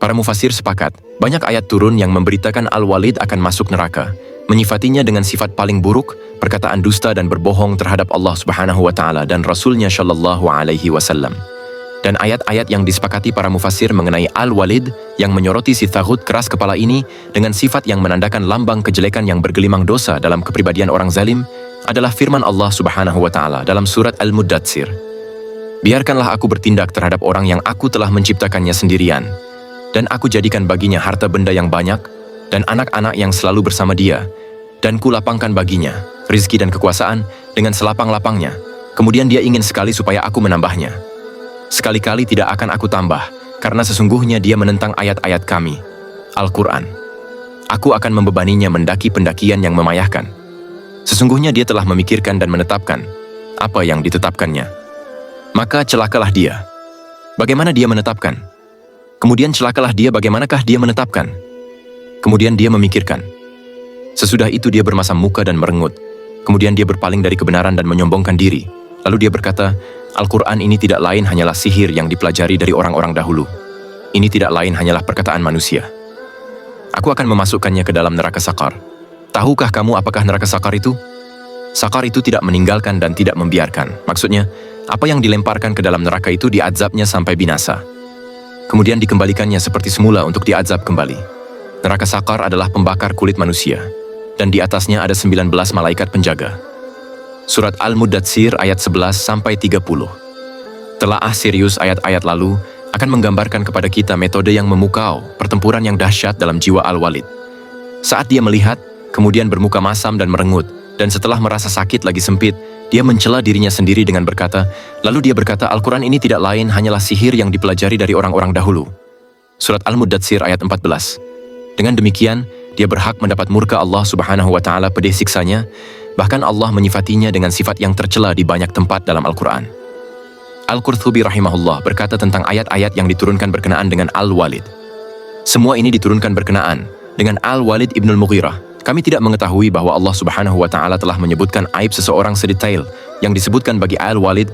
Para mufassir sepakat, banyak ayat turun yang memberitakan Al-Walid akan masuk neraka, menyifatinya dengan sifat paling buruk, perkataan dusta dan berbohong terhadap Allah Subhanahu wa Ta'ala dan Rasulnya Shallallahu Alaihi Wasallam. Dan ayat-ayat yang disepakati para mufassir mengenai Al-Walid yang menyoroti si Taghut keras kepala ini dengan sifat yang menandakan lambang kejelekan yang bergelimang dosa dalam kepribadian orang zalim adalah firman Allah Subhanahu wa Ta'ala dalam surat Al-Muddatsir. Biarkanlah aku bertindak terhadap orang yang aku telah menciptakannya sendirian, dan aku jadikan baginya harta benda yang banyak dan anak-anak yang selalu bersama dia, dan kulapangkan baginya rizki dan kekuasaan dengan selapang-lapangnya. Kemudian dia ingin sekali supaya aku menambahnya. Sekali-kali tidak akan aku tambah, karena sesungguhnya dia menentang ayat-ayat kami, Al-Quran. Aku akan membebaninya mendaki pendakian yang memayahkan. Sesungguhnya dia telah memikirkan dan menetapkan apa yang ditetapkannya. Maka celakalah dia. Bagaimana dia menetapkan? Kemudian celakalah dia bagaimanakah dia menetapkan? Kemudian dia memikirkan. Sesudah itu dia bermasam muka dan merengut. Kemudian dia berpaling dari kebenaran dan menyombongkan diri. Lalu dia berkata, Al-Quran ini tidak lain hanyalah sihir yang dipelajari dari orang-orang dahulu. Ini tidak lain hanyalah perkataan manusia. Aku akan memasukkannya ke dalam neraka Sakar. Tahukah kamu apakah neraka Sakar itu? Sakar itu tidak meninggalkan dan tidak membiarkan. Maksudnya, apa yang dilemparkan ke dalam neraka itu diazabnya sampai binasa. Kemudian dikembalikannya seperti semula untuk diazab kembali. Neraka Sakar adalah pembakar kulit manusia, dan di atasnya ada 19 malaikat penjaga. Surat Al-Muddatsir ayat 11-30. Telaah serius ayat-ayat lalu akan menggambarkan kepada kita metode yang memukau, pertempuran yang dahsyat dalam jiwa Al-Walid. Saat dia melihat, kemudian bermuka masam dan merengut, dan setelah merasa sakit lagi sempit, dia mencela dirinya sendiri dengan berkata, lalu dia berkata, Al-Quran ini tidak lain hanyalah sihir yang dipelajari dari orang-orang dahulu. Surat Al-Muddatsir ayat 14. Dengan demikian, dia berhak mendapat murka Allah Subhanahu wa Ta'ala pedih siksanya. Bahkan Allah menyifatinya dengan sifat yang tercela di banyak tempat dalam Al-Quran. Al-Qurtubi rahimahullah berkata tentang ayat-ayat yang diturunkan berkenaan dengan Al-Walid. Semua ini diturunkan berkenaan dengan Al-Walid ibnul Mughirah. Kami tidak mengetahui bahwa Allah Subhanahu wa Ta'ala telah menyebutkan aib seseorang sedetail yang disebutkan bagi Al-Walid.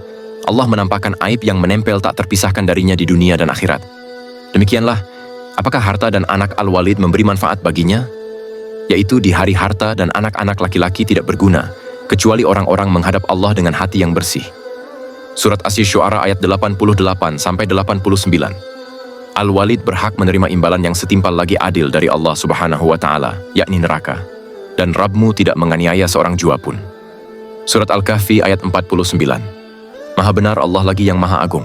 Allah menampakkan aib yang menempel tak terpisahkan darinya di dunia dan akhirat. Demikianlah, apakah harta dan anak Al-Walid memberi manfaat baginya? Yaitu di hari harta dan anak-anak laki-laki tidak berguna, kecuali orang-orang menghadap Allah dengan hati yang bersih. Surat Asy-Syu'ara ayat 88-89. Al-Walid berhak menerima imbalan yang setimpal lagi adil dari Allah Subhanahu wa Ta'ala, yakni neraka. Dan Rabbmu tidak menganiaya seorang jua pun. Surat Al-Kahfi ayat 49. Maha benar Allah lagi yang Maha Agung.